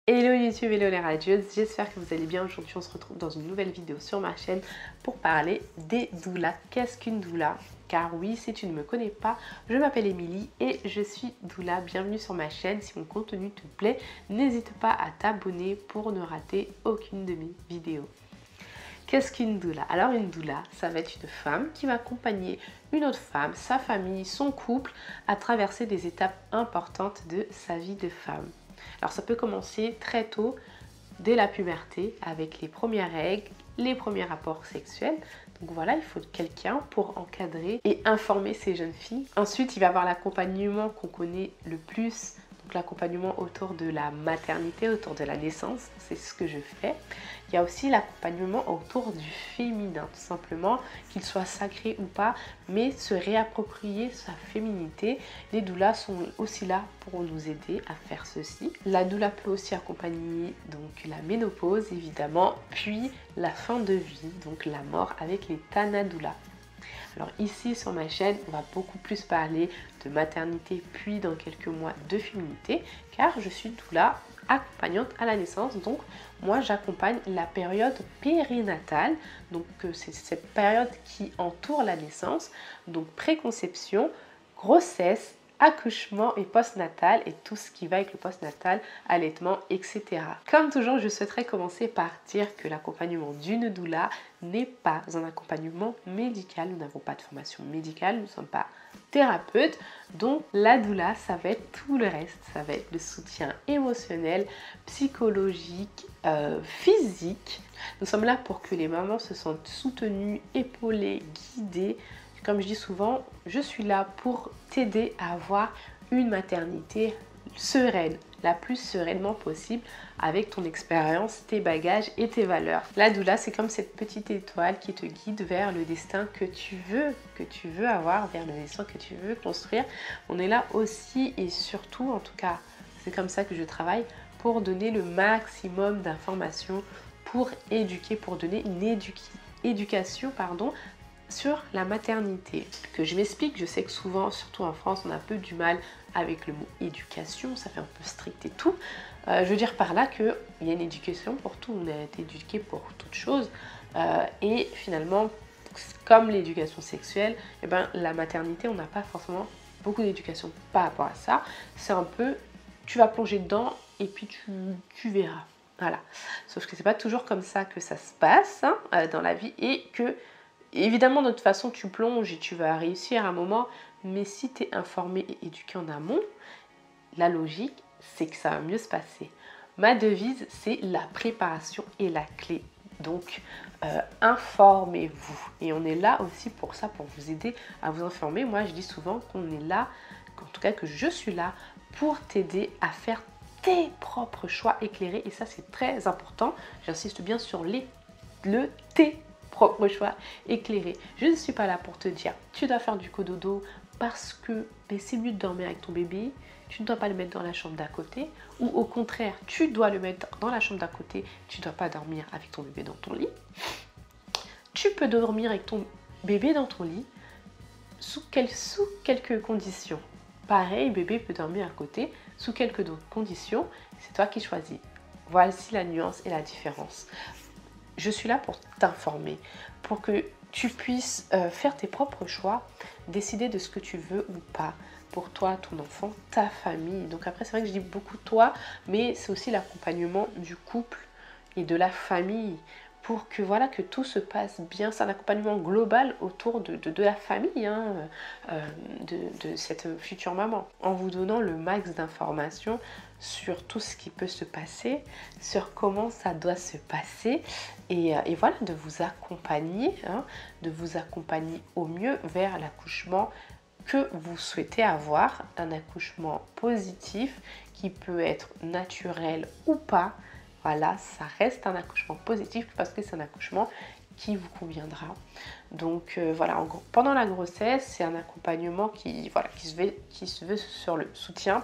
Hello YouTube, hello les radieuses, j'espère que vous allez bien. Aujourd'hui on se retrouve dans une nouvelle vidéo sur ma chaîne pour parler des doulas. Qu'est-ce qu'une doula? Car oui, si tu ne me connais pas, je m'appelle Émilie et je suis doula. Bienvenue sur ma chaîne. Si mon contenu te plaît, n'hésite pas à t'abonner pour ne rater aucune de mes vidéos. Qu'est-ce qu'une doula? Alors une doula, ça va être une femme qui va accompagner une autre femme, sa famille, son couple à traverser des étapes importantes de sa vie de femme. Alors ça peut commencer très tôt, dès la puberté, avec les premières règles, les premiers rapports sexuels. Donc voilà, il faut quelqu'un pour encadrer et informer ces jeunes filles. Ensuite, il va y avoir l'accompagnement qu'on connaît le plus, donc l'accompagnement autour de la maternité, autour de la naissance, c'est ce que je fais. Il y a aussi l'accompagnement autour du féminin, tout simplement, qu'il soit sacré ou pas, mais se réapproprier sa féminité. Les doulas sont aussi là pour nous aider à faire ceci. La doula peut aussi accompagner donc la ménopause évidemment, puis la fin de vie, donc la mort avec les tanadoulas. Alors ici sur ma chaîne, on va beaucoup plus parler de maternité, puis dans quelques mois de féminité, car je suis doula accompagnante à la naissance. Donc moi j'accompagne la période périnatale, donc c'est cette période qui entoure la naissance, donc préconception, grossesse, accouchement et postnatal et tout ce qui va avec le postnatal, allaitement, etc. Comme toujours, je souhaiterais commencer par dire que l'accompagnement d'une doula n'est pas un accompagnement médical. Nous n'avons pas de formation médicale, nous ne sommes pas thérapeutes. Donc la doula, ça va être tout le reste. Ça va être le soutien émotionnel, psychologique, physique. Nous sommes là pour que les mamans se sentent soutenues, épaulées, guidées. Comme je dis souvent, je suis là pour t'aider à avoir une maternité sereine, la plus sereinement possible avec ton expérience, tes bagages et tes valeurs. La doula, c'est comme cette petite étoile qui te guide vers le destin que tu veux avoir, vers le destin que tu veux construire. On est là aussi et surtout, en tout cas, c'est comme ça que je travaille, pour donner le maximum d'informations, pour éduquer, pour donner une éducation, sur la maternité. Que je m'explique, je sais que souvent, surtout en France, on a un peu du mal avec le mot éducation, ça fait un peu strict et tout. Je veux dire par là qu'il y a une éducation pour tout, on a été éduqué pour toute chose. Et finalement, comme l'éducation sexuelle, eh ben, la maternité, on n'a pas forcément beaucoup d'éducation par rapport à ça. C'est un peu, tu vas plonger dedans et puis tu verras. Voilà. Sauf que c'est pas toujours comme ça que ça se passe dans la vie et que évidemment, de toute façon, tu plonges et tu vas réussir à un moment, mais si tu es informé et éduqué en amont, la logique, c'est que ça va mieux se passer. Ma devise, c'est la préparation est la clé. Donc, informez-vous. Et on est là aussi pour ça, pour vous aider à vous informer. Moi, je dis souvent qu'on est là, en tout cas que je suis là, pour t'aider à faire tes propres choix éclairés. Et ça, c'est très important. J'insiste bien sur le T. Propre choix éclairé. Je ne suis pas là pour te dire tu dois faire du cododo parce que c'est mieux de dormir avec ton bébé, tu ne dois pas le mettre dans la chambre d'à côté, ou au contraire tu dois le mettre dans la chambre d'à côté, tu ne dois pas dormir avec ton bébé dans ton lit. Tu peux dormir avec ton bébé dans ton lit sous quelques conditions. Pareil, bébé peut dormir à côté sous quelques d'autres conditions, c'est toi qui choisis. Voici la nuance et la différence. Je suis là pour t'informer, pour que tu puisses faire tes propres choix, décider de ce que tu veux ou pas pour toi, ton enfant, ta famille. Donc après, c'est vrai que je dis beaucoup toi, mais c'est aussi l'accompagnement du couple et de la famille pour que voilà que tout se passe bien. C'est un accompagnement global autour de la famille, de cette future maman, en vous donnant le max d'informations sur tout ce qui peut se passer, sur comment ça doit se passer et voilà, de vous accompagner au mieux vers l'accouchement que vous souhaitez avoir, un accouchement positif qui peut être naturel ou pas. Voilà, ça reste un accouchement positif parce que c'est un accouchement qui vous conviendra. Donc voilà, en gros, pendant la grossesse, c'est un accompagnement qui se veut sur le soutien,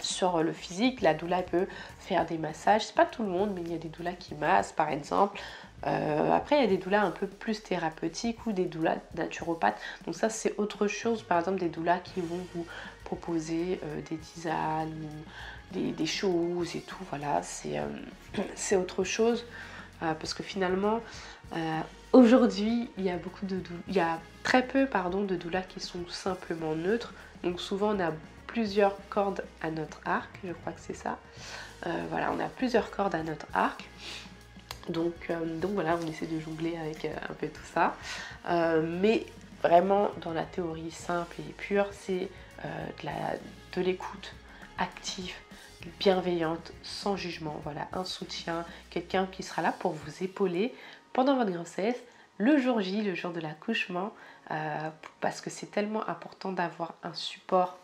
sur le physique. La doula peut faire des massages, c'est pas tout le monde, mais il y a des doulas qui massent par exemple. Après il y a des doulas un peu plus thérapeutiques ou des doulas naturopathes, donc ça c'est autre chose. Par exemple des doulas qui vont vous proposer des tisanes des choses et tout, voilà, c'est autre chose. Parce que finalement, aujourd'hui, il y a très peu de doulas qui sont simplement neutres. Donc souvent, on a plusieurs cordes à notre arc, je crois que c'est ça. Voilà, on a plusieurs cordes à notre arc. Donc voilà, on essaie de jongler avec un peu tout ça. Mais vraiment, dans la théorie simple et pure, c'est de l'écoute active, bienveillante, sans jugement. Voilà, un soutien, quelqu'un qui sera là pour vous épauler pendant votre grossesse, le jour J, le jour de l'accouchement, parce que c'est tellement important d'avoir un support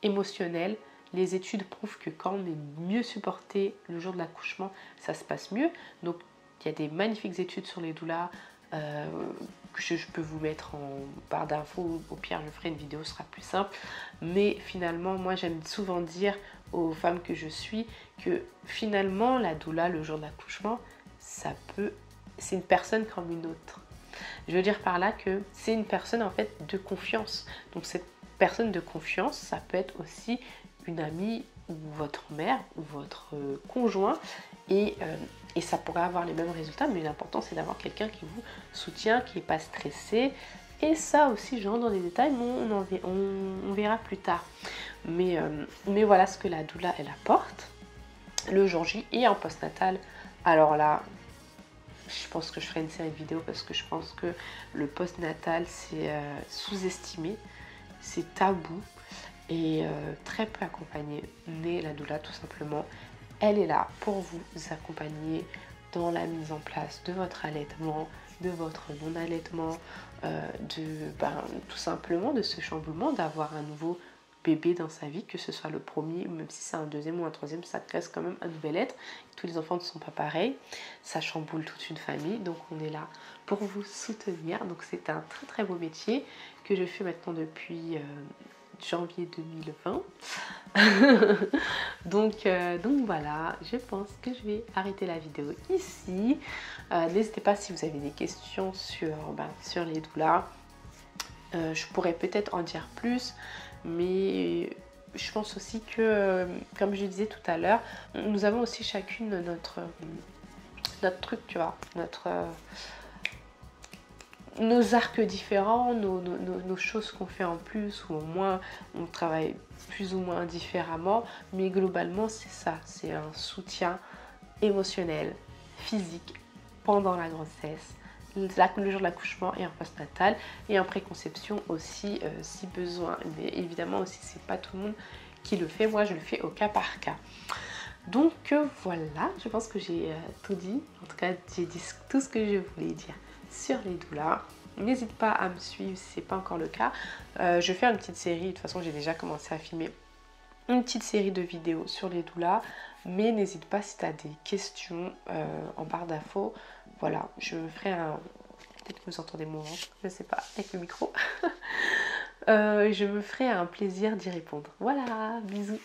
émotionnel. Les études prouvent que quand on est mieux supporté le jour de l'accouchement, ça se passe mieux. Donc il y a des magnifiques études sur les doulas que je peux vous mettre en barre d'infos. Au pire, je ferai une vidéo, ce sera plus simple. Mais finalement, moi j'aime souvent dire aux femmes que je suis que finalement la doula le jour de l'accouchement, c'est une personne comme une autre. Je veux dire par là que c'est une personne en fait de confiance. Donc cette personne de confiance, ça peut être aussi une amie ou votre mère ou votre conjoint et ça pourrait avoir les mêmes résultats, mais l'important c'est d'avoir quelqu'un qui vous soutient, qui n'est pas stressé. Et ça aussi, je rentre dans les détails, mais on verra plus tard. Mais voilà ce que la doula elle apporte le jour J et en postnatal. Alors là, je pense que je ferai une série de vidéos parce que je pense que le postnatal c'est sous-estimé, c'est tabou et très peu accompagné. Mais la doula, tout simplement, elle est là pour vous accompagner dans la mise en place de votre allaitement, de votre non-allaitement, tout simplement de ce chamboulement, d'avoir un nouveau bébé dans sa vie, que ce soit le premier, même si c'est un deuxième ou un troisième, ça reste quand même un nouvel être. Tous les enfants ne sont pas pareils, ça chamboule toute une famille, donc on est là pour vous soutenir. Donc c'est un très très beau métier que je fais maintenant depuis janvier 2020. donc voilà, je pense que je vais arrêter la vidéo ici. N'hésitez pas si vous avez des questions sur les doulas. Je pourrais peut-être en dire plus, mais je pense aussi que, comme je disais tout à l'heure, nous avons aussi chacune notre truc, tu vois, nos arcs différents, nos choses qu'on fait en plus ou au moins on travaille plus ou moins différemment, mais globalement c'est ça, c'est un soutien émotionnel, physique pendant la grossesse, le jour de l'accouchement et en postnatal et en préconception aussi si besoin. Mais évidemment aussi c'est pas tout le monde qui le fait, moi je le fais au cas par cas. Donc voilà, je pense que j'ai tout dit, en tout cas j'ai dit tout ce que je voulais dire sur les doulas. N'hésite pas à me suivre si ce n'est pas encore le cas. Je vais faire une petite série, de toute façon j'ai déjà commencé à filmer une petite série de vidéos sur les doulas, mais n'hésite pas si tu as des questions en barre d'infos. Voilà, je me ferai un... Peut-être que vous entendez mon ventre, je ne sais pas, avec le micro. Je me ferai un plaisir d'y répondre. Voilà, bisous.